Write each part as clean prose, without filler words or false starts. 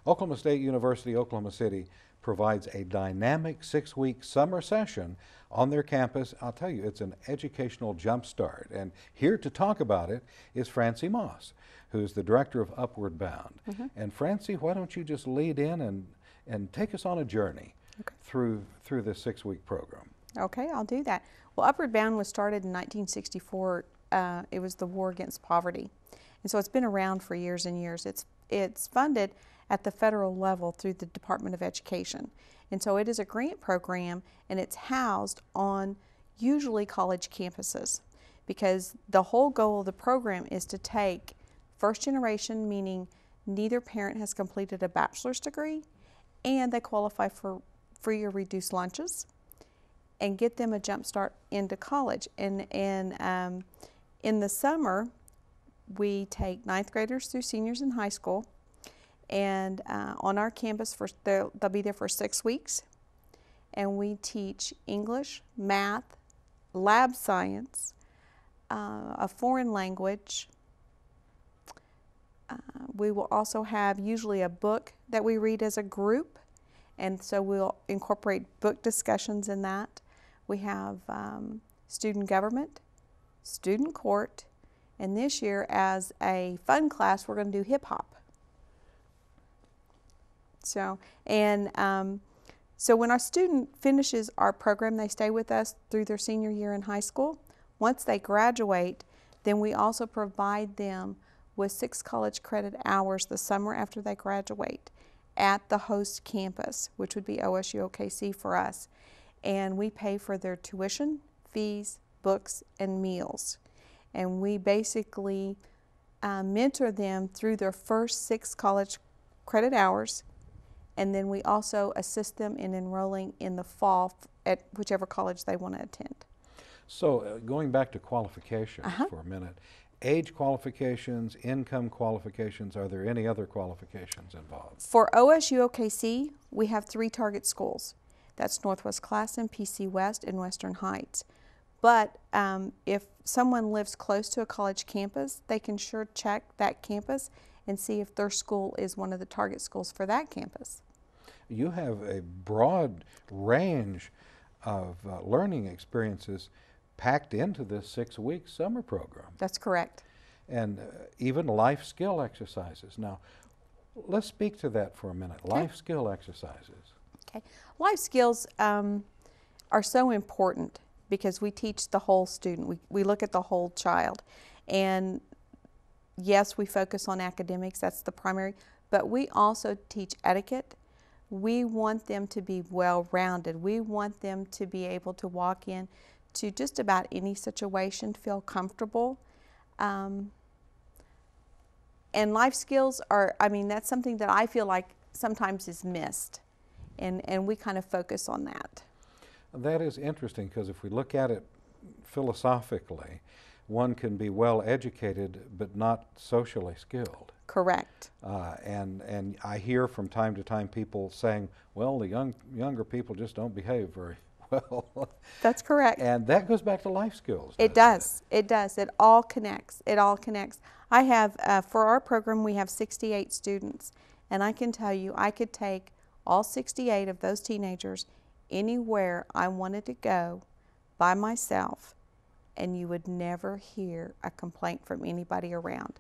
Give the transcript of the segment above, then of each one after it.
Oklahoma State University, Oklahoma City provides a dynamic 6-week summer session on their campus. I'll tell you, it's an educational jumpstart. And here to talk about it is Francie Moss, who's the director of Upward Bound. And Francie, why don't you just lead in and take us on a journey through this 6-week program? Okay, I'll do that. Well, Upward Bound was started in 1964. It was the war against poverty. And so it's been around for years and years. It's funded at the federal level through the Department of Education. And so it is a grant program, and it's housed on usually college campuses, because the whole goal of the program is to take first generation, meaning neither parent has completed a bachelor's degree and they qualify for free or reduced lunches, and get them a jump start into college. And in the summer, we take 9th graders through seniors in high school, and on our campus they'll be there for 6 weeks, and we teach English, math, lab science, a foreign language. We will also have usually a book that we read as a group, and so we'll incorporate book discussions in that. We have student government, student court, and this year as a fun class we're going to do hip hop. So when our student finishes our program, they stay with us through their senior year in high school. Once they graduate, then we also provide them with 6 college credit hours the summer after they graduate at the host campus, which would be OSU OKC for us. And we pay for their tuition, fees, books, and meals. And we basically mentor them through their first 6 college credit hours, and then we also assist them in enrolling in the fall at whichever college they want to attend. So going back to qualifications for a minute, age qualifications, income qualifications, are there any other qualifications involved? For OSU OKC, we have 3 target schools. That's Northwest Classen, PC West, and Western Heights. But if someone lives close to a college campus, they can sure check that campus and see if their school is one of the target schools for that campus. You have a broad range of learning experiences packed into this 6-week summer program. That's correct. And even life skill exercises. Now, let's speak to that for a minute. Okay. Life skill exercises. Okay. Life skills are so important because we teach the whole student. We look at the whole child. And yes, we focus on academics, that's the primary, but we also teach etiquette. We want them to be well-rounded. We want them to be able to walk in to just about any situation, feel comfortable. And life skills are, that's something that I feel like sometimes is missed. And we kind of focus on that. That is interesting, because if we look at it philosophically, one can be well educated but not socially skilled. Correct. And I hear from time to time people saying, well, the younger people just don't behave very well. That's correct. And that goes back to life skills. It does. It does. It all connects. It all connects. I have, for our program, we have 68 students. And I can tell you, I could take all 68 of those teenagers anywhere I wanted to go by myself, and you would never hear a complaint from anybody around.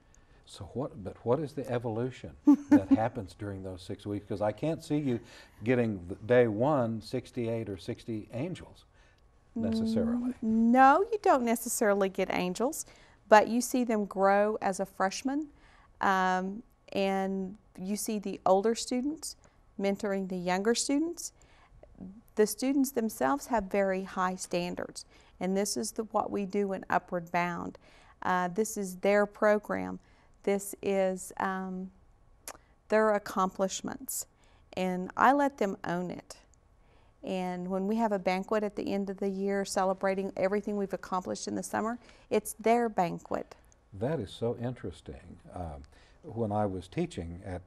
So what is the evolution that happens during those 6 weeks? Because I can't see you getting day 1, 68 or 60 angels necessarily. No, you don't necessarily get angels, but you see them grow as a freshman, and you see the older students mentoring the younger students. The students themselves have very high standards, and this is what we do in Upward Bound. This is their program. This is their accomplishments, and I let them own it. And when we have a banquet at the end of the year celebrating everything we've accomplished in the summer, it's their banquet. That is so interesting. When I was teaching at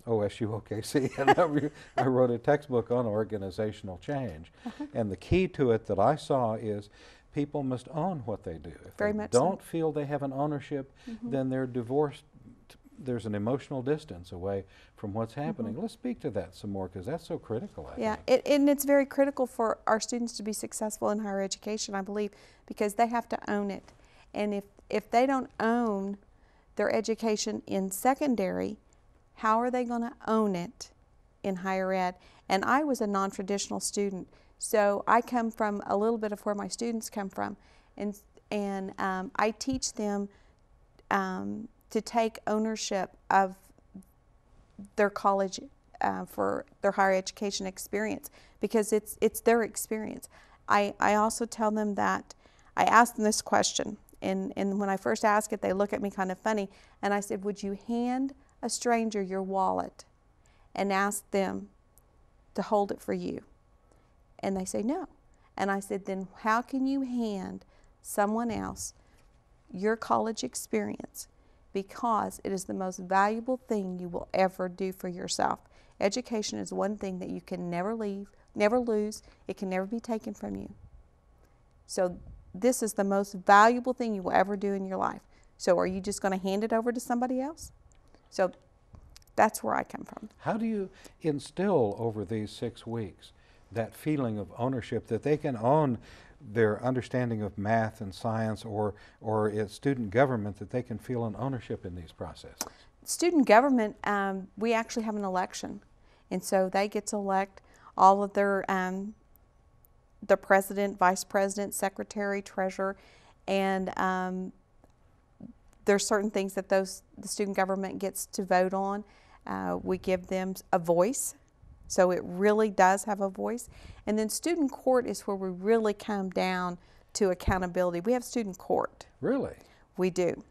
OSU OKC, and I wrote a textbook on organizational change. And the key to it that I saw is people must own what they do. If Very they much don't so. feel they have an ownership, then they're divorced there's an emotional distance away from what's happening. Let's speak to that some more, because that's so critical, I think. And it's very critical for our students to be successful in higher education, I believe, because they have to own it. And if they don't own their education in secondary, how are they going to own it in higher ed? And I was a non-traditional student, so I come from a little bit of where my students come from, and I teach them to take ownership of their college for their higher education experience, because it's their experience. I also tell them that I ask them this question, and when I first ask it, they look at me kind of funny, and I said, would you hand a stranger your wallet and ask them to hold it for you? And they say no. And I said, then how can you hand someone else your college experience? Because it is the most valuable thing you will ever do for yourself. Education is one thing that you can never leave, never lose. It can never be taken from you. So this is the most valuable thing you will ever do in your life. So are you just going to hand it over to somebody else? So that's where I come from. How do you instill over these 6 weeks that feeling of ownership, that they can own their understanding of math and science, or it's student government, that they can feel an ownership in these processes? Student government, we actually have an election, and so they get to elect all of their the president, vice president, secretary, treasurer, and there's certain things that the student government gets to vote on. We give them a voice, so it really does have a voice. And then student court is where we really come down to accountability. We have student court. Really? We do.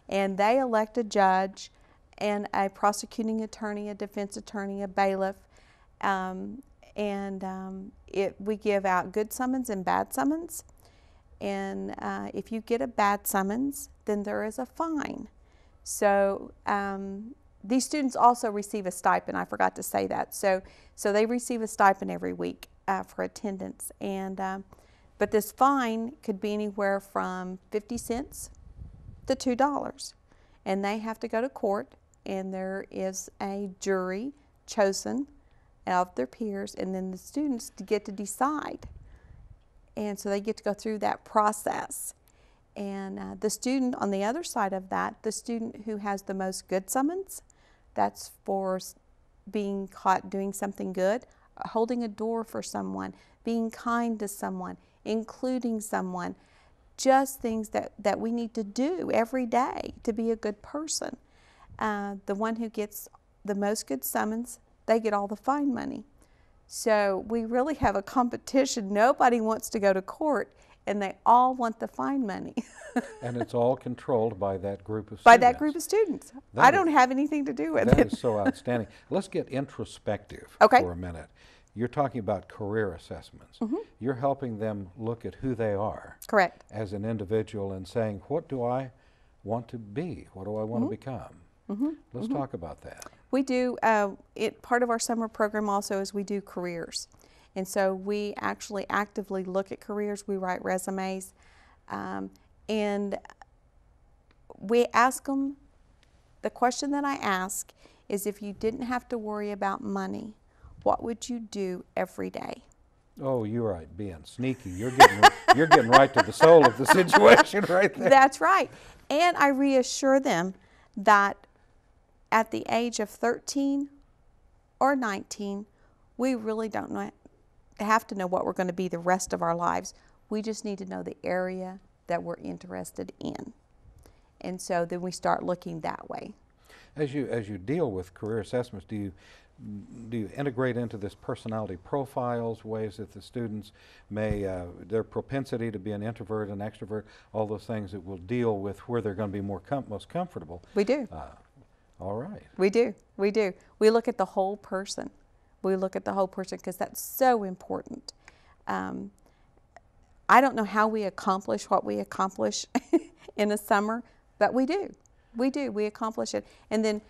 And they elect a judge and a prosecuting attorney, a defense attorney, a bailiff, we give out good summons and bad summons. And if you get a bad summons, then there is a fine. So these students also receive a stipend. I forgot to say that. So they receive a stipend every week for attendance. And but this fine could be anywhere from 50 cents to $2. And they have to go to court, and there is a jury chosen of their peers, and then the students get to decide. And so they get to go through that process. And the student on the other side of that, the student who has the most good summons, that's for being caught doing something good, holding a door for someone, being kind to someone, including someone, just things that we need to do every day to be a good person. The one who gets the most good summons, they get all the fine money. So we really have a competition. Nobody wants to go to court, and they all want the fine money. And it's all controlled by that group of students. By that group of students. I don't have anything to do with it. That is so outstanding. Let's get introspective for a minute. You're talking about career assessments. You're helping them look at who they are. Correct. As an individual, and saying, what do I want to be? What do I want to become? Let's talk about that. We do, part of our summer program also is we do careers. And so we actually actively look at careers. We write resumes. And we ask them, the question that I ask is, if you didn't have to worry about money, what would you do every day? Oh, you're right, being sneaky. You're getting right to the soul of the situation right there. That's right. And I reassure them that at the age of 13 or 19, we really don't have to know what we're going to be the rest of our lives. We just need to know the area that we're interested in. And so then we start looking that way. As you deal with career assessments, do you integrate into this personality profiles, ways that the students may, their propensity to be an introvert, an extrovert, all those things that will deal with where they're going to be most comfortable? We do. All right. We do. We do. We look at the whole person. We look at the whole person because that's so important. I don't know how we accomplish what we accomplish in a summer, but we do. We do. We accomplish it. And then,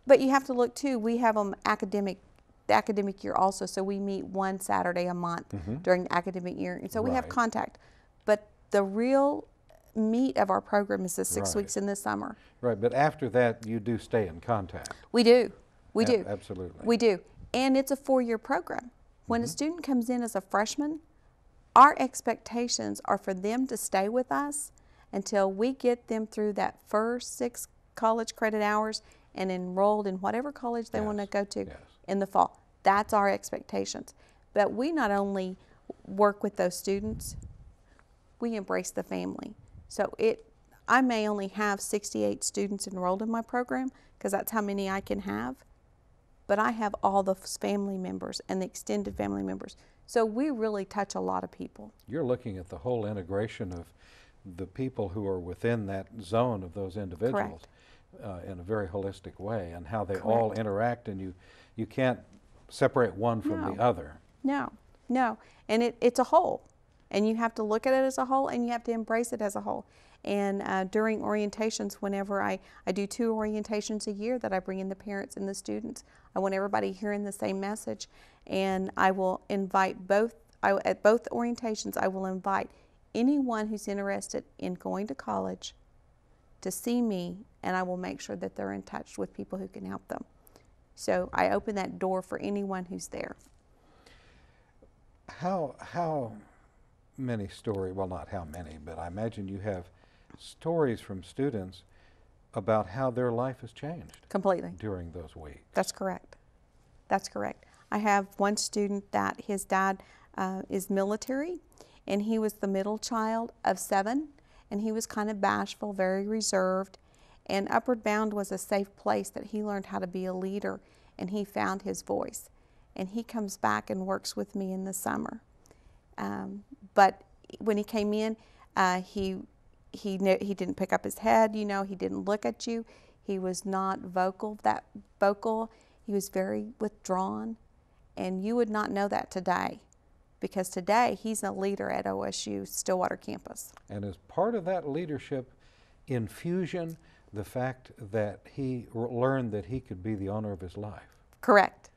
but you have to look too, we have them the academic year also, so we meet one Saturday a month during the academic year, and so we have contact. But the real meat of our program is the 6 Right. weeks in the summer. Right, but after that, you do stay in contact. We do. We do. Absolutely. We do. And it's a 4-year program. When a Mhm. student comes in as a freshman, our expectations are for them to stay with us until we get them through that first 6 college credit hours and enrolled in whatever college they want to Yes. go to Yes. in the fall. That's our expectations. But we not only work with those students, we embrace the family. So I may only have 68 students enrolled in my program because that's how many I can have, but I have all the family members and the extended family members. So we really touch a lot of people. You're looking at the whole integration of the people who are within that zone of those individuals in a very holistic way, and how they all Correct. interact, and you can't separate one from No. the other. No, no. And it's a whole. And you have to look at it as a whole, and you have to embrace it as a whole. And during orientations, whenever I do 2 orientations a year that I bring in the parents and the students, I want everybody hearing the same message. And I will invite at both orientations, I will invite anyone who's interested in going to college to see me, and I will make sure that they're in touch with people who can help them. So I open that door for anyone who's there. How many stories, well, not how many, but I imagine you have stories from students about how their life has changed Completely. during those weeks. That's correct. That's correct. I have one student that his dad is military, and he was the middle child of 7, and he was kind of bashful, very reserved, and Upward Bound was a safe place that he learned how to be a leader, and he found his voice. And he comes back and works with me in the summer. But when he came in, he didn't pick up his head, he didn't look at you. He was not vocal. He was very withdrawn. And you would not know that today, because today he's a leader at OSU Stillwater campus. And as part of that leadership infusion, the fact that he learned that he could be the owner of his life. Correct.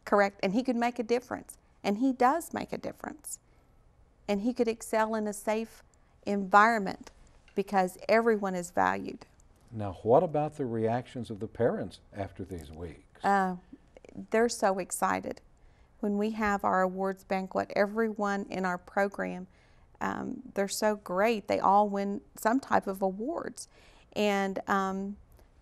Correct. And he could make a difference. And he does make a difference. And he could excel in a safe environment because everyone is valued. Now, what about the reactions of the parents after these weeks? They're so excited. When we have our awards banquet, everyone in our program, they're so great. They all win some type of awards. And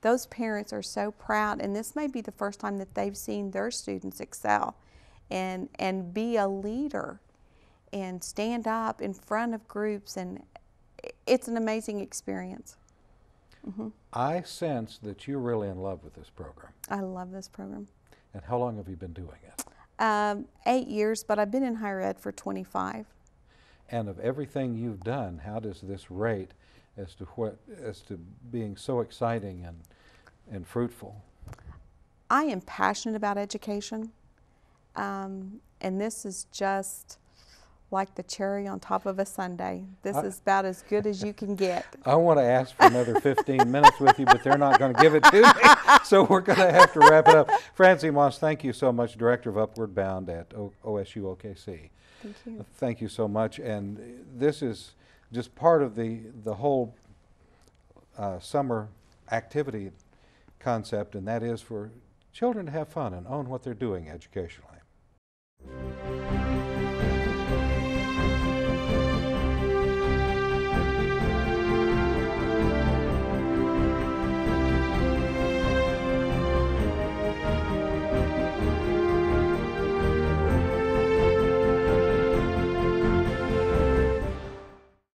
those parents are so proud, and this may be the first time that they've seen their students excel and be a leader and stand up in front of groups, and it's an amazing experience. Mm-hmm. I sense that you're really in love with this program. I love this program. And how long have you been doing it? 8 years, but I've been in higher ed for 25. And of everything you've done, how does this rate as to being so exciting and fruitful? I am passionate about education, and this is just like the cherry on top of a sundae. This is about as good as you can get. I want to ask for another 15 minutes with you, but they're not going to give it to me, so we're going to have to wrap it up. Francie Moss, thank you so much, Director of Upward Bound at OSU OKC. Thank you. Thank you so much, and this is just part of the whole summer activity concept, and that is for children to have fun and own what they're doing educationally.